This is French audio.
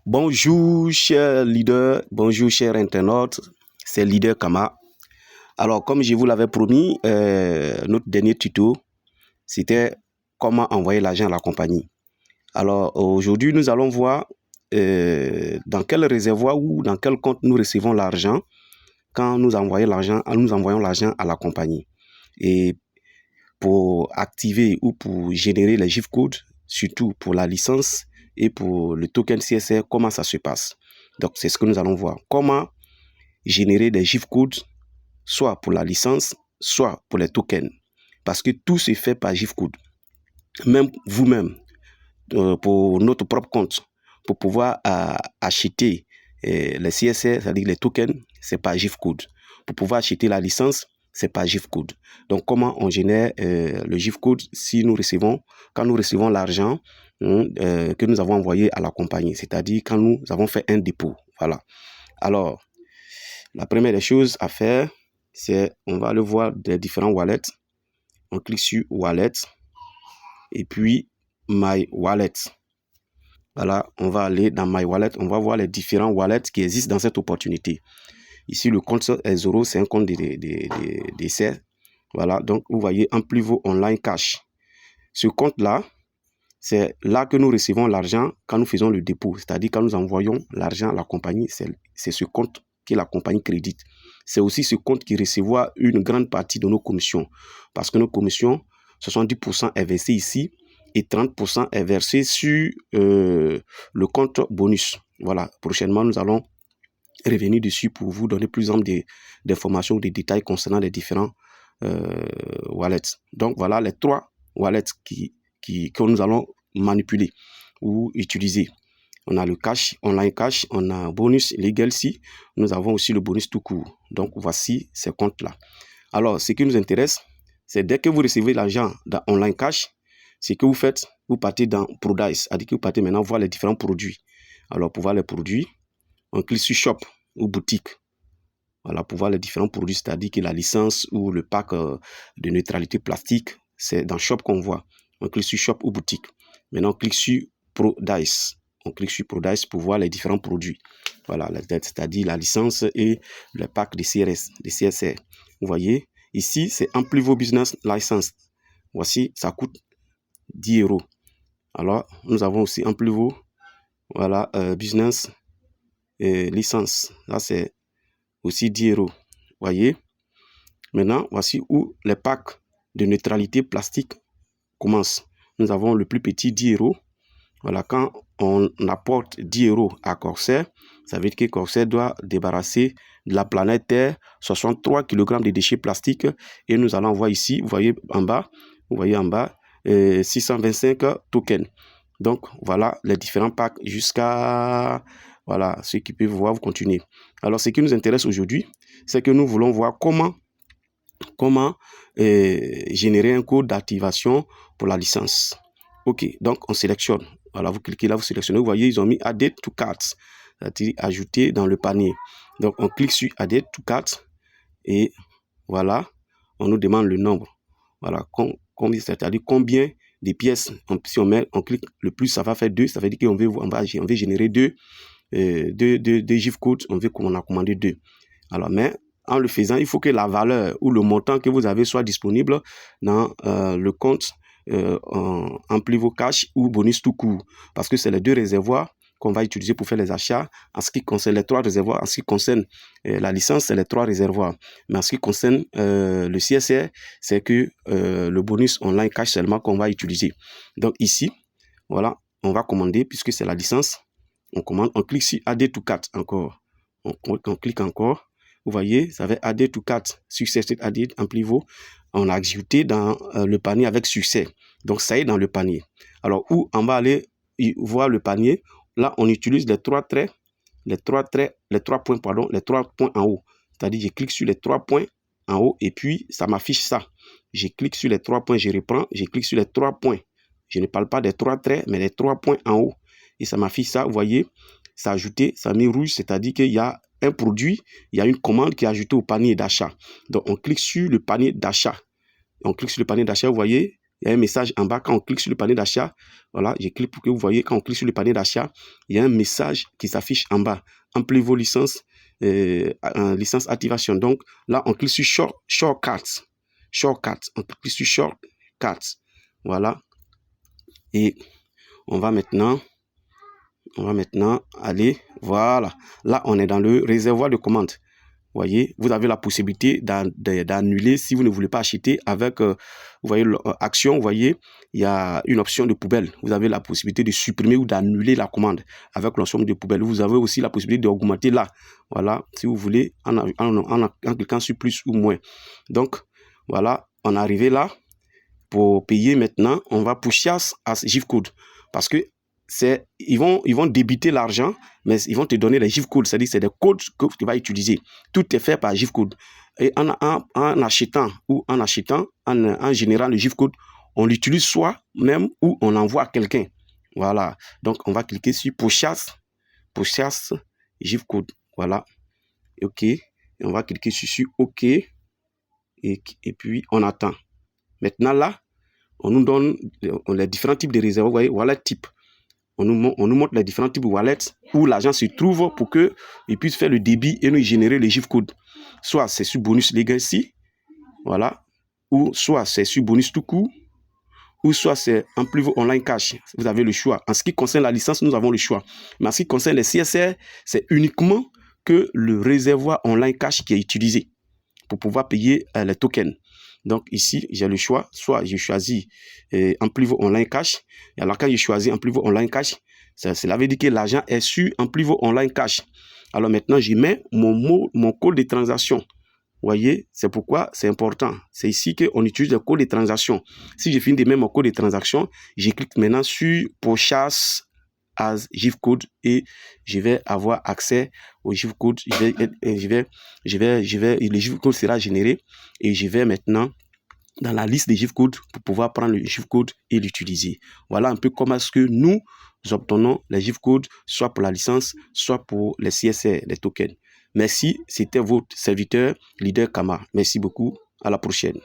Bonjour chers leaders, bonjour chers internautes, c'est Leader Kama. Alors comme je vous l'avais promis, notre dernier tuto, c'était comment envoyer l'argent à la compagnie. Alors aujourd'hui, nous allons voir dans quel réservoir ou dans quel compte nous recevons l'argent quand nous envoyons l'argent à la compagnie. Et pour activer ou pour générer les GIF codes, surtout pour la licence et pour le token CSR, comment ça se passe. Donc, c'est ce que nous allons voir. Comment générer des GIF codes, soit pour la licence, soit pour les tokens. Parce que tout se fait par GIF code. Même vous-même, pour notre propre compte, pour pouvoir acheter les CSR, c'est-à-dire les tokens, c'est par GIF code. Pour pouvoir acheter la licence, c'est par GIF code. Donc, comment on génère le GIF code quand nous recevons l'argent que nous avons envoyé à la compagnie, c'est-à-dire quand nous avons fait un dépôt. Voilà. Alors, la première des choses à faire, c'est on va aller voir des différents wallets. On clique sur Wallet et puis My Wallet. Voilà, on va aller dans My Wallet, on va voir les différents wallets qui existent dans cette opportunité. Ici, le compte est 0, c'est un compte d'essai. Voilà, donc vous voyez Amplivo Online Cash. Ce compte-là, c'est là que nous recevons l'argent quand nous faisons le dépôt. C'est-à-dire quand nous envoyons l'argent à la compagnie, c'est ce compte que la compagnie crédite. C'est aussi ce compte qui recevra une grande partie de nos commissions. Parce que nos commissions, 70% est versé ici et 30% est versé sur le compte bonus. Voilà, prochainement, nous allons revenir dessus pour vous donner plus d'informations ou des détails concernant les différents wallets. Donc, voilà les trois wallets que nous allons manipuler ou utiliser. On a le cash, online cash, on a bonus legacy, nous avons aussi le bonus tout court. Donc, voici ces comptes-là. Alors, ce qui nous intéresse, c'est dès que vous recevez l'argent dans online cash, ce que vous faites, vous partez dans Produce, c'est-à-dire que vous partez maintenant voir les différents produits. Alors, pour voir les produits, on clique sur Shop ou Boutique. Voilà, pour voir les différents produits, c'est-à-dire que la licence ou le pack de neutralité plastique, c'est dans Shop qu'on voit. On clique sur Shop ou Boutique. Maintenant, on clique sur Produce. On clique sur Produce pour voir les différents produits. Voilà, c'est-à-dire la licence et le pack de CSR. Vous voyez, ici, c'est Amplivo Business License. Voici, ça coûte 10 €. Alors, nous avons aussi Amplivo, voilà, Business et licence. Là, c'est aussi 10 €. Voyez. Maintenant, voici où les packs de neutralité plastique commencent. Nous avons le plus petit 10 €. Voilà, quand on apporte 10 € à Corsair, ça veut dire que Corsair doit débarrasser de la planète Terre 63 kg de déchets plastiques. Et nous allons voir ici, vous voyez en bas, 625 tokens. Donc, voilà les différents packs jusqu'à, voilà, ceux qui peuvent voir, vous continuez. Alors, ce qui nous intéresse aujourd'hui, c'est que nous voulons voir comment générer un code d'activation pour la licence. OK, donc on sélectionne. Voilà, vous cliquez là, vous sélectionnez. Vous voyez, ils ont mis Add to Cart, c'est-à-dire ajouter dans le panier. Donc, on clique sur Add to Cart et voilà, on nous demande le nombre. Voilà, c'est-à-dire combien de pièces. Si on clique le plus, ça va faire 2. Ça veut dire qu'on veut générer deux GIF codes. On veut qu'on a commandé 2. Alors, mais en le faisant, il faut que la valeur ou le montant que vous avez soit disponible dans le compte Amplivo Cash ou bonus tout court. Parce que c'est les deux réservoirs qu'on va utiliser pour faire les achats. En ce qui concerne les trois réservoirs, en ce qui concerne la licence, c'est les trois réservoirs. Mais en ce qui concerne le CSR, c'est que le bonus online cash seulement qu'on va utiliser. Donc ici, voilà, on va commander puisque c'est la licence. On commande, on clique sur Add to Cart encore. On clique encore. Vous voyez, ça va Add to Cart, Successful Added Amplivo. On a ajouté dans le panier avec succès. Donc, ça est dans le panier. Alors, où on va aller voir le panier, là, on utilise les trois points en haut. C'est-à-dire, je clique sur les 3 points en haut et puis, ça m'affiche ça. Je clique sur les 3 points, je reprends, je clique sur les 3 points. Je ne parle pas des 3 traits, mais les 3 points en haut. Et ça m'affiche ça, vous voyez, ça a ajouté, ça a mis rouge, c'est-à-dire qu'il y a un produit, il y a une commande qui est ajoutée au panier d'achat. Donc, on clique sur le panier d'achat. On clique sur le panier d'achat, vous voyez, il y a un message en bas quand on clique sur le panier d'achat. Voilà, je clique pour que vous voyez, quand on clique sur le panier d'achat, il y a un message qui s'affiche en bas. Ampliez vos licences, licence activation. Donc là, on clique sur Shortcuts. Shortcuts. On clique sur Shortcuts. Voilà. Et on va maintenant aller, voilà. Là, on est dans le réservoir de commandes. Voyez, vous avez la possibilité d'annuler si vous ne voulez pas acheter avec, vous voyez, action, vous voyez, il y a une option de poubelle. Vous avez la possibilité de supprimer ou d'annuler la commande avec l'option de poubelle. Vous avez aussi la possibilité d'augmenter là, voilà, si vous voulez, en cliquant sur plus ou moins. Donc, voilà, on est arrivé là. Pour payer maintenant, on va pusher as GIF-code parce que ils vont débiter l'argent, mais ils vont te donner les GIF-codes, c'est-à-dire c'est des codes que tu vas utiliser. Tout est fait par GIF-code. Et en achetant ou en générant le GIF-code, on l'utilise soi-même ou on l'envoie à quelqu'un. Voilà. Donc, on va cliquer sur Push-as GIF-code. Voilà. OK. Et on va cliquer sur OK. Et puis, on attend. Maintenant, là, on nous donne les différents types de réserves. Vous voyez, wallet type. On nous montre les différents types de wallets où l'argent se trouve pour qu'il puisse faire le débit et nous générer le GIF-code. Soit c'est sur Bonus Legacy, voilà, ou soit c'est sur Bonus tout court, ou soit c'est Amplivo Online Cash. Vous avez le choix. En ce qui concerne la licence, nous avons le choix. Mais en ce qui concerne les CSR, c'est uniquement que le réservoir Online Cash qui est utilisé pour pouvoir payer les tokens. Donc ici, j'ai le choix, soit je choisis Amplivo Online Cash. Et alors quand je choisis Amplivo Online Cash, cela veut dire que l'argent est sur Amplivo Online Cash. Alors maintenant, je mets mon code de transaction. Vous voyez, c'est pourquoi c'est important. C'est ici qu'on utilise le code de transaction. Si je finis de mettre mon code de transaction, je clique maintenant sur Purchase as GIF-code et je vais avoir accès au GIF-code. Le GIF-code sera généré et je vais maintenant dans la liste des GIF-codes pour pouvoir prendre le GIF-code et l'utiliser. Voilà un peu comment est-ce que nous obtenons les GIF-codes, soit pour la licence, soit pour les CSR, les tokens. Merci, c'était votre serviteur, Leader Kama. Merci beaucoup, à la prochaine.